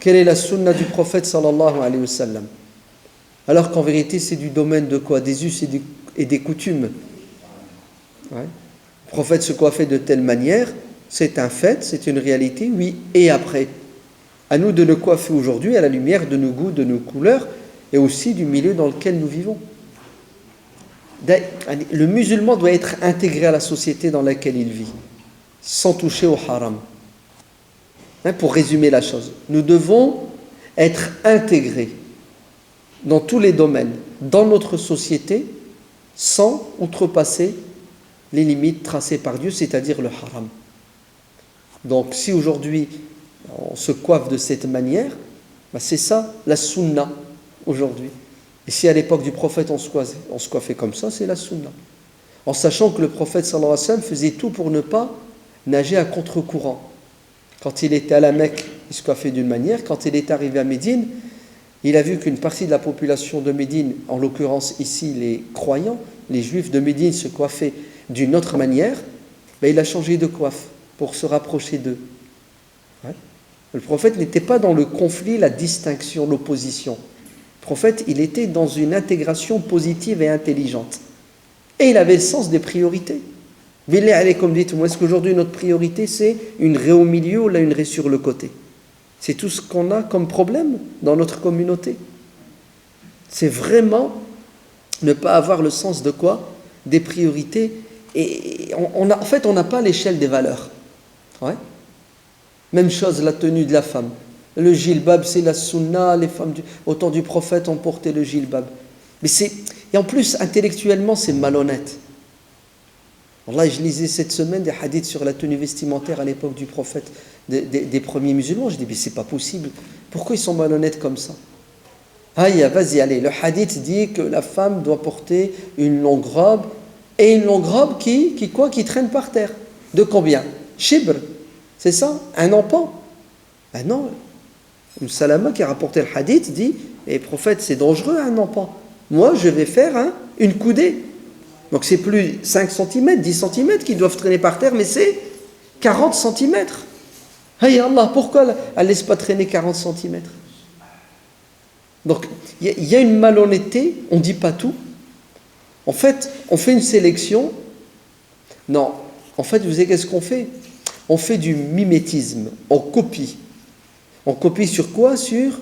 Quelle est la sunna du prophète sallallahu alayhi wa sallam? Alors qu'en vérité, c'est du domaine de quoi? Des us et des coutumes. Ouais. Le prophète se coiffait de telle manière, c'est un fait, c'est une réalité, oui. Et après, à nous de nous coiffer aujourd'hui à la lumière de nos goûts, de nos couleurs, et aussi du milieu dans lequel nous vivons. Le musulman doit être intégré à la société dans laquelle il vit, sans toucher au haram. Pour résumer la chose, nous devons être intégrés dans tous les domaines, dans notre société, sans outrepasser les limites tracées par Dieu, c'est-à-dire le haram. Donc si aujourd'hui on se coiffe de cette manière, c'est ça la sunna aujourd'hui. Et si à l'époque du prophète on se coiffait comme ça, c'est la sunna. En sachant que le prophète sallallahu alayhi wa sallam faisait tout pour ne pas nager à contre-courant. Quand il était à la Mecque, il se coiffait d'une manière. Quand il est arrivé à Médine, il a vu qu'une partie de la population de Médine, en l'occurrence ici les croyants, les juifs de Médine se coiffaient d'une autre manière, il a changé de coiffe pour se rapprocher d'eux. Ouais. Le prophète n'était pas dans le conflit, la distinction, l'opposition. Le prophète, il était dans une intégration positive et intelligente. Et il avait le sens des priorités. Billah alaykoum, dites-moi, est-ce qu'aujourd'hui notre priorité c'est une raie au milieu ou là une raie sur le côté? C'est tout ce qu'on a comme problème dans notre communauté. C'est vraiment ne pas avoir le sens de quoi? Des priorités. Et en fait, on n'a pas l'échelle des valeurs. Ouais. Même chose, la tenue de la femme. Le jilbab, c'est la sunna. Les femmes au temps du prophète ont porté le jilbab. Et en plus, intellectuellement, c'est malhonnête. Allah, je lisais cette semaine des hadiths sur la tenue vestimentaire à l'époque du prophète, des premiers musulmans. Je dis, mais c'est pas possible. Pourquoi ils sont malhonnêtes comme ça? Vas-y, allez. Le hadith dit que la femme doit porter une longue robe, et une longue robe qui traîne par terre. De combien? Shibr. C'est ça? Un empan? Ben non. Salama qui a rapporté le hadith dit, prophète, c'est dangereux un empan. Moi, je vais faire une coudée. Donc c'est plus 5 cm, 10 cm qui doivent traîner par terre, mais c'est 40 cm. Allah, pourquoi elle ne laisse pas traîner 40 cm? Donc il y a une malhonnêteté, on ne dit pas tout. En fait, on fait une sélection. Non, en fait, vous savez qu'est-ce qu'on fait? On fait du mimétisme, on copie. On copie sur quoi? Sur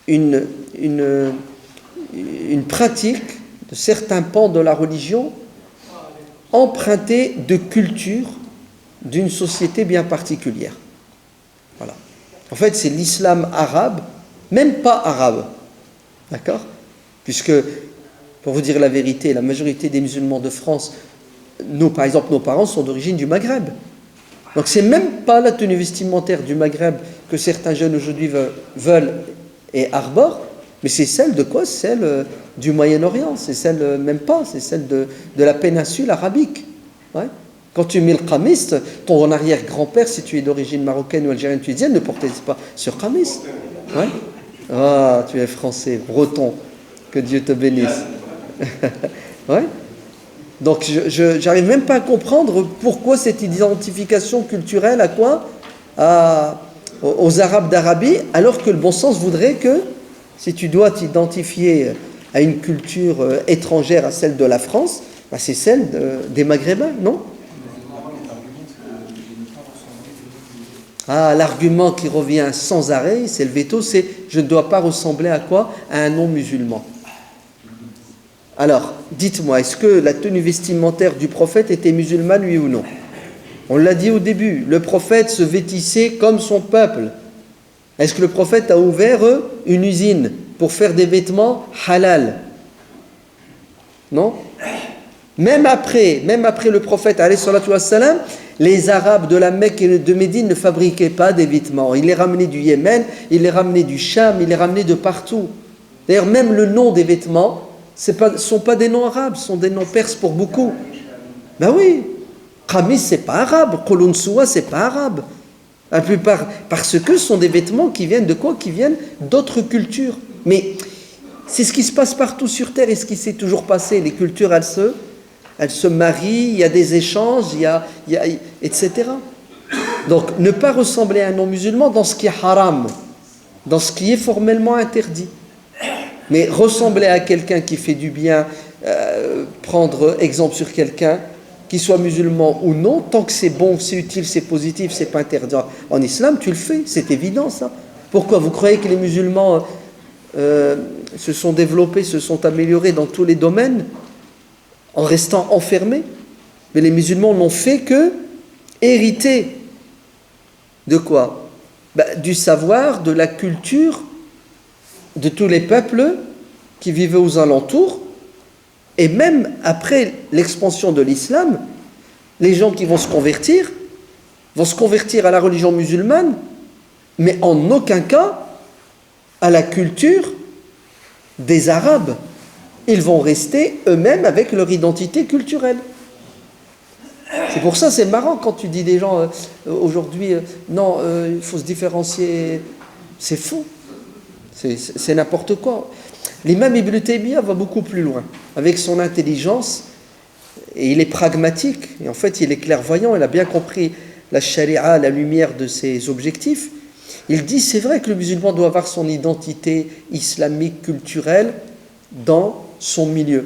une pratique de certains pans de la religion empruntés de culture d'une société bien particulière. Voilà. En fait, c'est l'islam arabe, même pas arabe. D'accord? Puisque, pour vous dire la vérité, la majorité des musulmans de France, par exemple, nos parents sont d'origine du Maghreb. Donc, c'est même pas la tenue vestimentaire du Maghreb que certains jeunes aujourd'hui veulent et arborent, mais c'est celle de quoi? Celle du Moyen-Orient, c'est celle même pas, c'est celle de la péninsule arabique. Ouais. Quand tu mets le qamis, ton arrière-grand-père, si tu es d'origine marocaine ou algérienne, tunisienne, ne portait pas sur qamis. Ouais. Ah, tu es français, breton, que Dieu te bénisse. Ouais. Donc je n'arrive même pas à comprendre pourquoi cette identification culturelle à quoi? Aux Arabes d'Arabie, alors que le bon sens voudrait que si tu dois t'identifier à une culture étrangère à celle de la France, c'est celle des Maghrébins, non? L'argument qui revient sans arrêt, c'est le veto, c'est je ne dois pas ressembler à quoi? À un non-musulman. Alors, dites-moi, est-ce que la tenue vestimentaire du prophète était musulmane, oui ou non? On l'a dit au début, le prophète se vêtissait comme son peuple. Est-ce que le prophète a ouvert une usine pour faire des vêtements halal? Non? Même après le prophète, alayhi salatu wassalam, les Arabes de la Mecque et de Médine ne fabriquaient pas des vêtements. Ils les ramenaient du Yémen, ils les ramenaient du Cham, ils les ramenaient de partout. D'ailleurs, même le nom des vêtements, ce ne sont pas des noms arabes, ce sont des noms perses pour beaucoup. Ben oui, Qamis, ce n'est pas arabe, Qulun Suwa, ce n'est pas arabe. La plupart, parce que ce sont des vêtements qui viennent de quoi? Qui viennent d'autres cultures. Mais c'est ce qui se passe partout sur Terre et ce qui s'est toujours passé. Les cultures, elles se marient, il y a des échanges, etc. Donc, ne pas ressembler à un non-musulman dans ce qui est haram, dans ce qui est formellement interdit. Mais ressembler à quelqu'un qui fait du bien, prendre exemple sur quelqu'un, qu'il soit musulman ou non, tant que c'est bon, c'est utile, c'est positif, c'est pas interdit. En islam, tu le fais, c'est évident ça. Pourquoi vous croyez que les musulmans se sont développés, se sont améliorés dans tous les domaines en restant enfermés? Mais les musulmans n'ont fait que hériter de quoi? Du savoir, de la culture de tous les peuples qui vivaient aux alentours. Et même après l'expansion de l'islam, les gens qui vont se convertir à la religion musulmane, mais en aucun cas à la culture des Arabes. Ils vont rester eux-mêmes avec leur identité culturelle. C'est pour ça, c'est marrant quand tu dis des gens aujourd'hui, non, il faut se différencier. C'est faux. C'est n'importe quoi. L'imam Ibn Taymiyyah va beaucoup plus loin, avec son intelligence, et il est pragmatique, et en fait il est clairvoyant, il a bien compris la charia à la lumière de ses objectifs. Il dit, c'est vrai que le musulman doit avoir son identité islamique, culturelle, dans son milieu.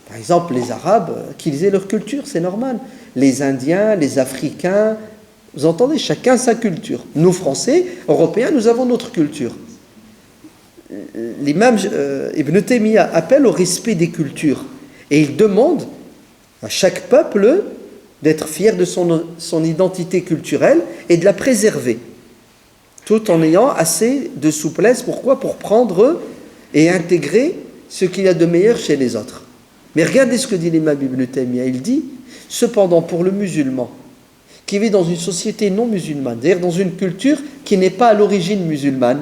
Par exemple, les Arabes, qu'ils aient leur culture, c'est normal. Les Indiens, les Africains, vous entendez, chacun sa culture. Nous, Français, Européens, nous avons notre culture. L'imam Ibn Taymiyyah appelle au respect des cultures et il demande à chaque peuple d'être fier de son identité culturelle et de la préserver tout en ayant assez de souplesse. Pourquoi? Pour prendre et intégrer ce qu'il y a de meilleur chez les autres. Mais regardez ce que dit l'imam Ibn Taymiyyah. Il dit, cependant, pour le musulman qui vit dans une société non musulmane, c'est-à-dire dans une culture qui n'est pas à l'origine musulmane,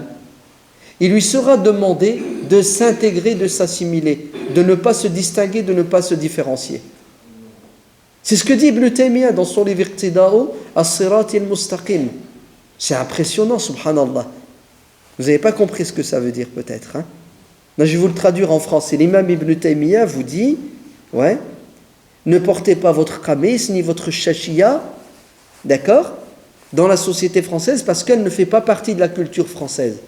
il lui sera demandé de s'intégrer, de s'assimiler, de ne pas se distinguer, de ne pas se différencier. C'est ce que dit Ibn Taymiyyah dans son livre Iqtida'u as-Sirat al-Mustaqim. C'est impressionnant, subhanallah. Vous n'avez pas compris ce que ça veut dire peut-être. Là, je vais vous le traduire en français. L'imam Ibn Taymiyyah vous dit, ne portez pas votre qamis ni votre shashia, d'accord, dans la société française parce qu'elle ne fait pas partie de la culture française.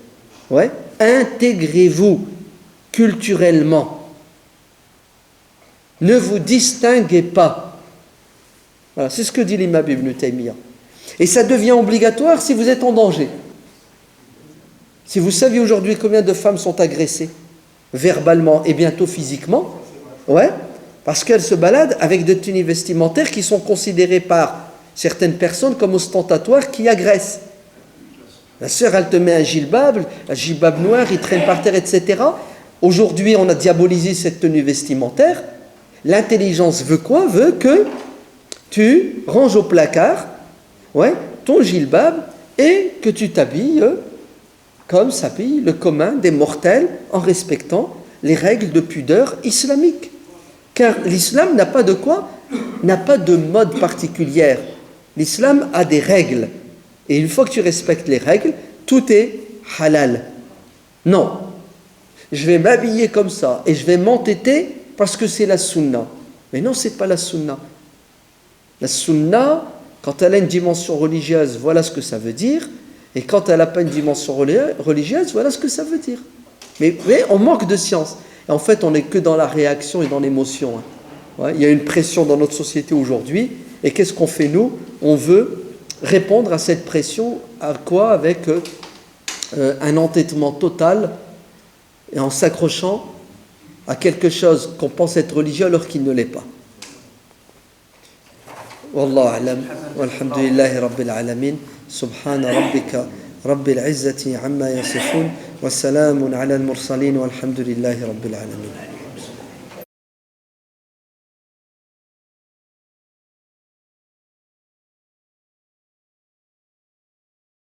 Intégrez-vous culturellement. Ne vous distinguez pas. Voilà, c'est ce que dit l'imam Ibn Taymiyyah. Et ça devient obligatoire si vous êtes en danger. Si vous saviez aujourd'hui combien de femmes sont agressées verbalement et bientôt physiquement, parce qu'elles se baladent avec des tenues vestimentaires qui sont considérées par certaines personnes comme ostentatoires qui agressent. La sœur, elle te met un djilbab noir, il traîne par terre, etc. Aujourd'hui, on a diabolisé cette tenue vestimentaire. L'intelligence veut quoi? Veut que tu ranges au placard ton djilbab et que tu t'habilles comme s'habille le commun des mortels en respectant les règles de pudeur islamiques. Car l'islam n'a pas de quoi? N'a pas de mode particulière. L'islam a des règles. Et une fois que tu respectes les règles, tout est halal. Non, je vais m'habiller comme ça et je vais m'entêter parce que c'est la sunna. Mais non, c'est pas la sunna. La sunna, quand elle a une dimension religieuse, voilà ce que ça veut dire. Et quand elle n'a pas une dimension religieuse, voilà ce que ça veut dire. Mais on manque de science. Et en fait, on n'est que dans la réaction et dans l'émotion. Il y a une pression dans notre société aujourd'hui. Et qu'est-ce qu'on fait nous? On veut répondre à cette pression, à quoi? Avec un entêtement total et en s'accrochant à quelque chose qu'on pense être religieux alors qu'il ne l'est pas. Wallahu a'lam, walhamdulillahi rabbil alamin, subhana rabbika rabbil izzati amma yasifun, wa salamun ala al-mursalin, walhamdulillahi rabbil alamin.